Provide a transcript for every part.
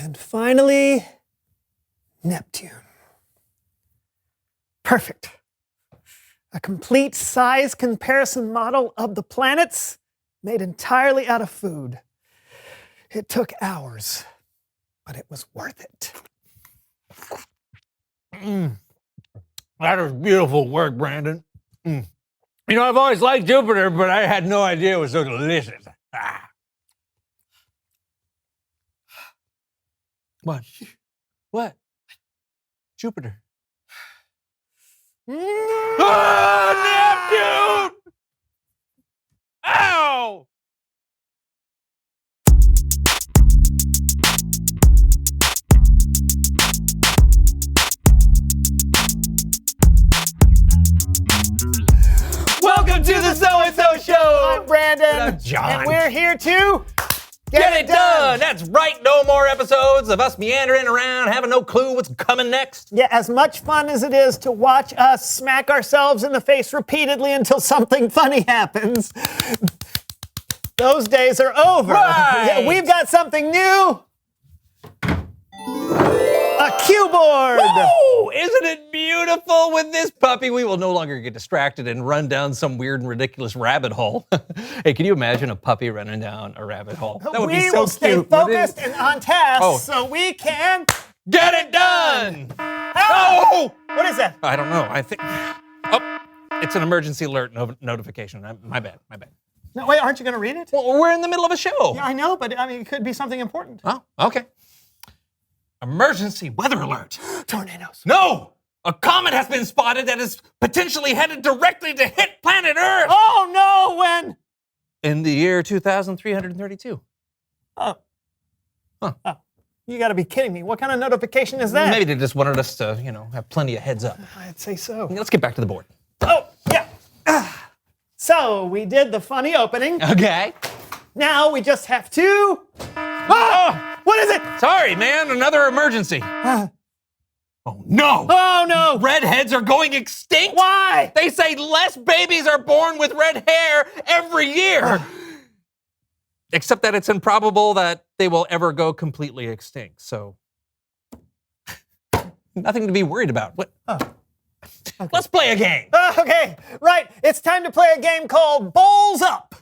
And finally, Neptune. Perfect. A complete size comparison model of the planets made entirely out of food. It took hours, but it was worth it. That was beautiful work, Brandon. You know, I've always liked Jupiter, but I had no idea it was so delicious. What? What? Jupiter. Neptune! Ow! Welcome to the So-and-So Show! I'm Brandon. And I'm John. And we're here to Get it done! That's right, no more episodes of us meandering around, having no clue what's coming next. Yeah, as much fun as it is to watch us smack ourselves in the face repeatedly until something funny happens, those days are over. Right. Yeah, we've got something new. A cue board. Woo! Isn't it beautiful? With this puppy, we will no longer get distracted and run down some weird and ridiculous rabbit hole. Hey, can you imagine a puppy running down a rabbit hole? That would we be so will stay cute. wouldn't focused it? and on task Oh. so we can... Get it done! Oh! What is that? I don't know. I think. Oh, it's an emergency alert notification. My bad. No, wait, aren't you going to read it? Well, we're in the middle of a show. Yeah, I know, but I mean, it could be something important. Oh, okay. Emergency weather alert. Tornadoes. No! A comet has been spotted that is potentially headed directly to hit planet Earth! Oh, no, when? In the year 2332. Oh. Huh. Oh. You got to be kidding me. What kind of notification is that? Maybe they just wanted us to, have plenty of heads up. I'd say so. Let's get back to the board. Oh, yeah. So, we did the funny opening. Okay. Now we just have to... Oh! What is it? Sorry, man. Another emergency. Oh, no. Oh, no. Redheads are going extinct? Why? They say less babies are born with red hair every year. Except that it's improbable that they will ever go completely extinct. So, nothing to be worried about. What? Okay. Let's play a game. Okay, right. It's time to play a game called Bowls Up.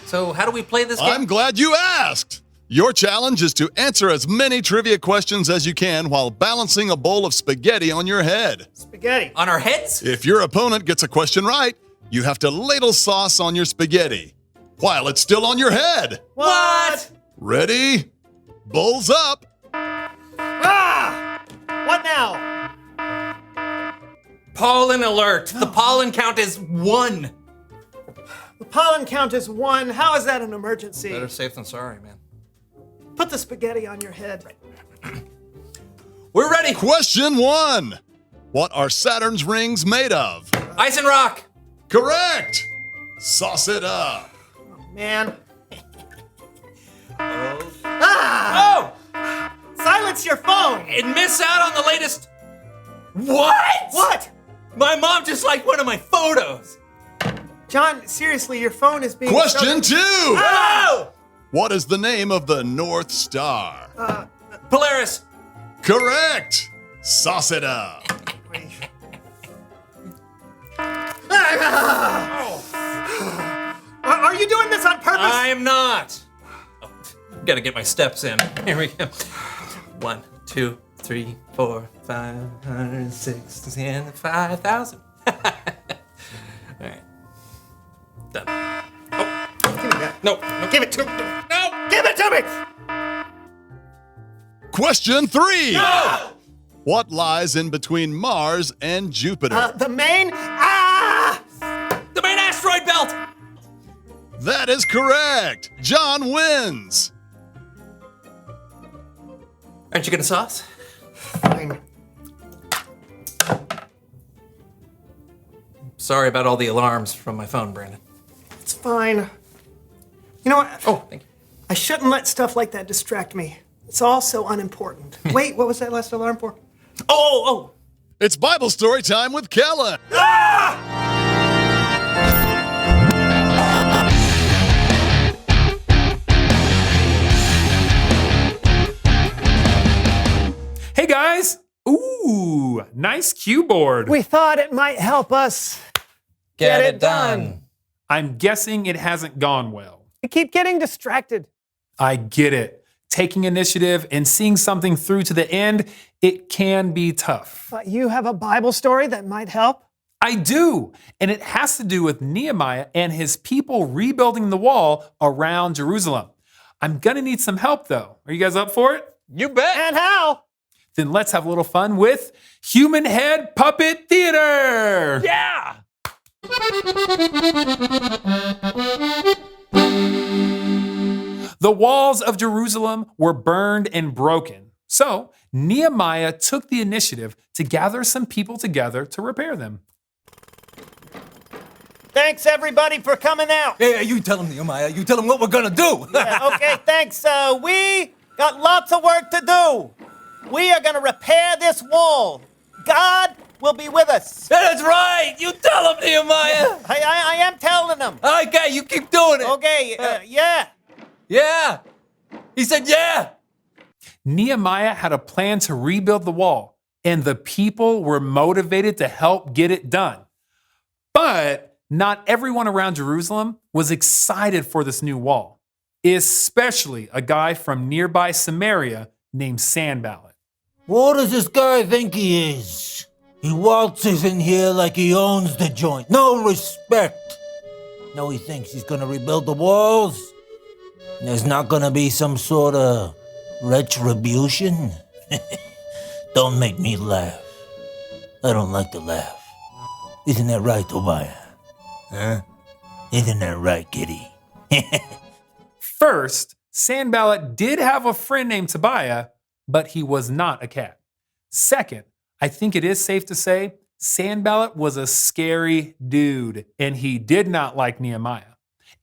So, how do we play this game? I'm glad you asked. Your challenge is to answer as many trivia questions as you can while balancing a bowl of spaghetti on your head. Spaghetti. On our heads? If your opponent gets a question right, you have to ladle sauce on your spaghetti while it's still on your head. What? Ready? Bowls up. Ah! What now? Pollen alert. The pollen count is 1. The pollen count is 1. How is that an emergency? Better safe than sorry, man. Put the spaghetti on your head. We're ready. Question 1. What are Saturn's rings made of? Ice and rock. Correct. Sauce it up. Man. Oh! Silence your phone. And miss out on the latest. What? What? My mom just liked one of my photos. John, seriously, your phone is being... Question 2. Oh! What is the name of the North Star? Polaris. Correct. Sauce it up. Are you doing this on purpose? I am not. Oh, gotta get my steps in. Here we go. 1, 2, 3, 4, 5, 6, 10, 5,000. All right. Done. Oh. Give me that. No. Give it to me. No. Give it to me. Question 3. No. What lies in between Mars and Jupiter? The main... Ah! The main asteroid belt. That is correct. John wins. Aren't you gonna sauce? Fine. Sorry about all the alarms from my phone, Brandon. It's fine. You know what? Oh, thank you. I shouldn't let stuff like that distract me. It's all so unimportant. Wait, what was that last alarm for? Oh. It's Bible story time with Kellen. Ah! nice cue board. We thought it might help us Get it done. I'm guessing it hasn't gone well. We keep getting distracted. I get it. Taking initiative and seeing something through to the end, it can be tough. But you have a Bible story that might help? I do, and it has to do with Nehemiah and his people rebuilding the wall around Jerusalem. I'm gonna need some help though. Are you guys up for it? You bet. And how? Then let's have a little fun with Human Head Puppet Theater. Yeah. The walls of Jerusalem were burned and broken. So Nehemiah took the initiative to gather some people together to repair them. Thanks, everybody, for coming out. Hey, you tell him, Nehemiah. You tell him what we're gonna do. Okay, thanks. We got lots of work to do. We are going to repair this wall. God will be with us. That's right. You tell him, Nehemiah. I am telling them. Okay, you keep doing it. Okay, yeah. Yeah. He said, yeah. Nehemiah had a plan to rebuild the wall, and the people were motivated to help get it done. But not everyone around Jerusalem was excited for this new wall, especially a guy from nearby Samaria named Sanballat. What does this guy think he is? He waltzes in here like he owns the joint. No respect. No, he thinks he's gonna rebuild the walls. There's not gonna be some sort of retribution. Don't make me laugh. I don't like to laugh. Isn't that right, Tobiah? Huh? Isn't that right, kitty? First, Sanballat did have a friend named Tobiah, but he was not a cat. Second, I think it is safe to say Sanballat was a scary dude, and he did not like Nehemiah.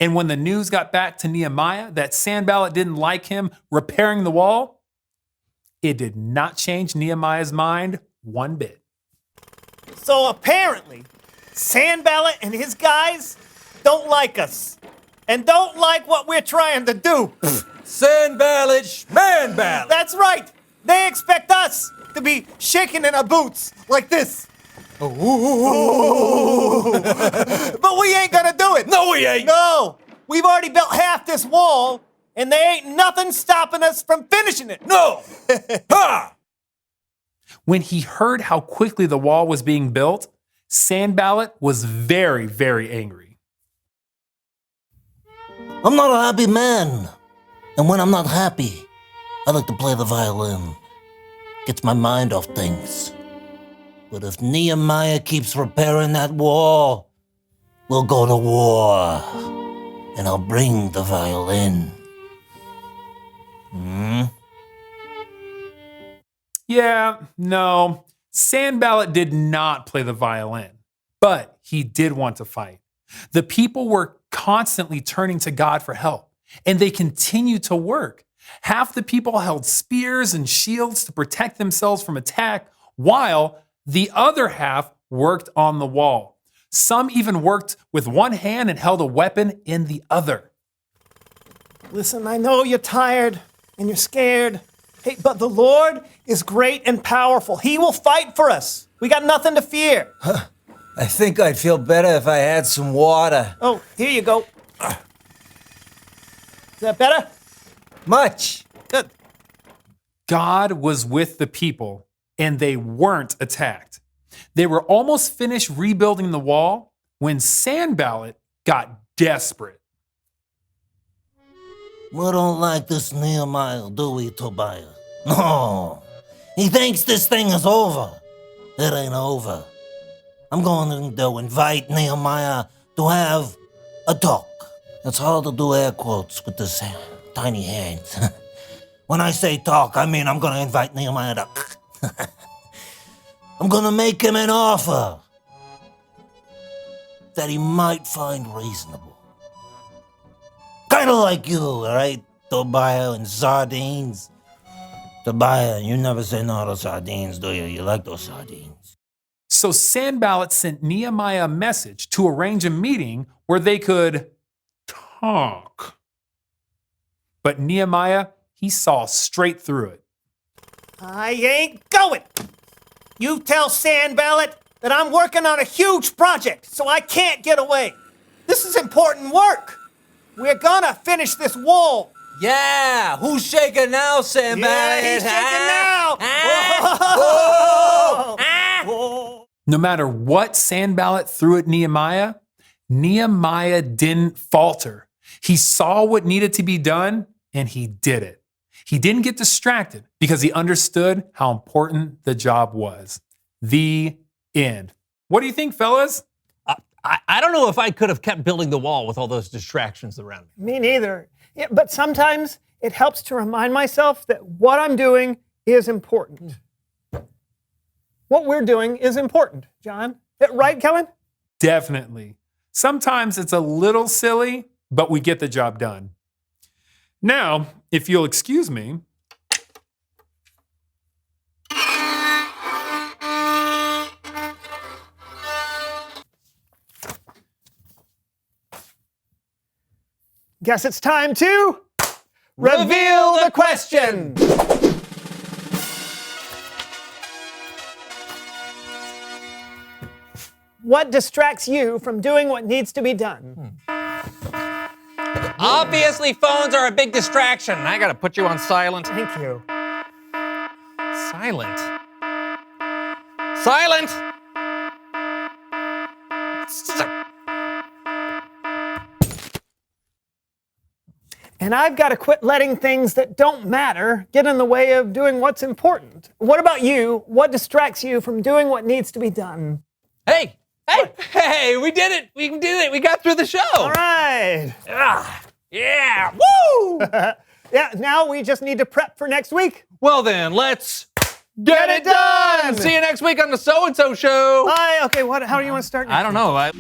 And when the news got back to Nehemiah that Sanballat didn't like him repairing the wall, it did not change Nehemiah's mind one bit. So apparently, Sanballat and his guys don't like us and don't like what we're trying to do. Sanballat, Schmanballat. That's right. They expect us to be shaking in our boots like this. But we ain't gonna do it. No, we ain't. No. We've already built half this wall, and there ain't nothing stopping us from finishing it. No. Ha! When he heard how quickly the wall was being built, Sanballat was very, very angry. I'm not a happy man. And when I'm not happy, I like to play the violin. Gets my mind off things. But if Nehemiah keeps repairing that wall, we'll go to war. And I'll bring the violin. Yeah, no, Sanballat did not play the violin, but he did want to fight. The people were constantly turning to God for help, and they continued to work. Half the people held spears and shields to protect themselves from attack, while the other half worked on the wall. Some even worked with one hand and held a weapon in the other. Listen, I know you're tired and you're scared. Hey, but the Lord is great and powerful. He will fight for us. We got nothing to fear. I think I'd feel better if I had some water. Oh, here you go. Is that better? Much. Good. God was with the people, and they weren't attacked. They were almost finished rebuilding the wall when Sanballat got desperate. We don't like this Nehemiah, do we, Tobiah? No. He thinks this thing is over. It ain't over. I'm going to invite Nehemiah to have a talk. It's hard to do air quotes with this tiny hands. When I say talk, I mean I'm going to invite Nehemiah to... I'm going to make him an offer that he might find reasonable. Kind of like you, all right? Tobiah and sardines. Tobiah, you never say no to sardines, do you? You like those sardines. So Sanballat sent Nehemiah a message to arrange a meeting where they could talk. But Nehemiah, he saw straight through it. I ain't going. You tell Sanballat that I'm working on a huge project, so I can't get away. This is important work. We're gonna finish this wall. Yeah, who's shaking now, Sanballat? Yeah, he's shaking now. Whoa. No matter what Sanballat threw at Nehemiah, Nehemiah didn't falter. He saw what needed to be done and he did it. He didn't get distracted because he understood how important the job was. The end. What do you think, fellas? I don't know if I could have kept building the wall with all those distractions around me. Me neither. Yeah, but sometimes it helps to remind myself that what I'm doing is important. What we're doing is important, John. Right, Kellen? Definitely. Sometimes it's a little silly, but we get the job done. Now, if you'll excuse me. Guess it's time to reveal the question. What distracts you from doing what needs to be done? Obviously, phones are a big distraction. I gotta put you on silent. Thank you. Silent. Silent! And I've got to quit letting things that don't matter get in the way of doing what's important. What about you? What distracts you from doing what needs to be done? Hey! We did it! We did it! We got through the show! All right. Yeah! Woo! Yeah, now we just need to prep for next week. Well then, let's Get it done! See you next week on the So-and-so Show! Bye. Okay, how do you want to start next I don't know.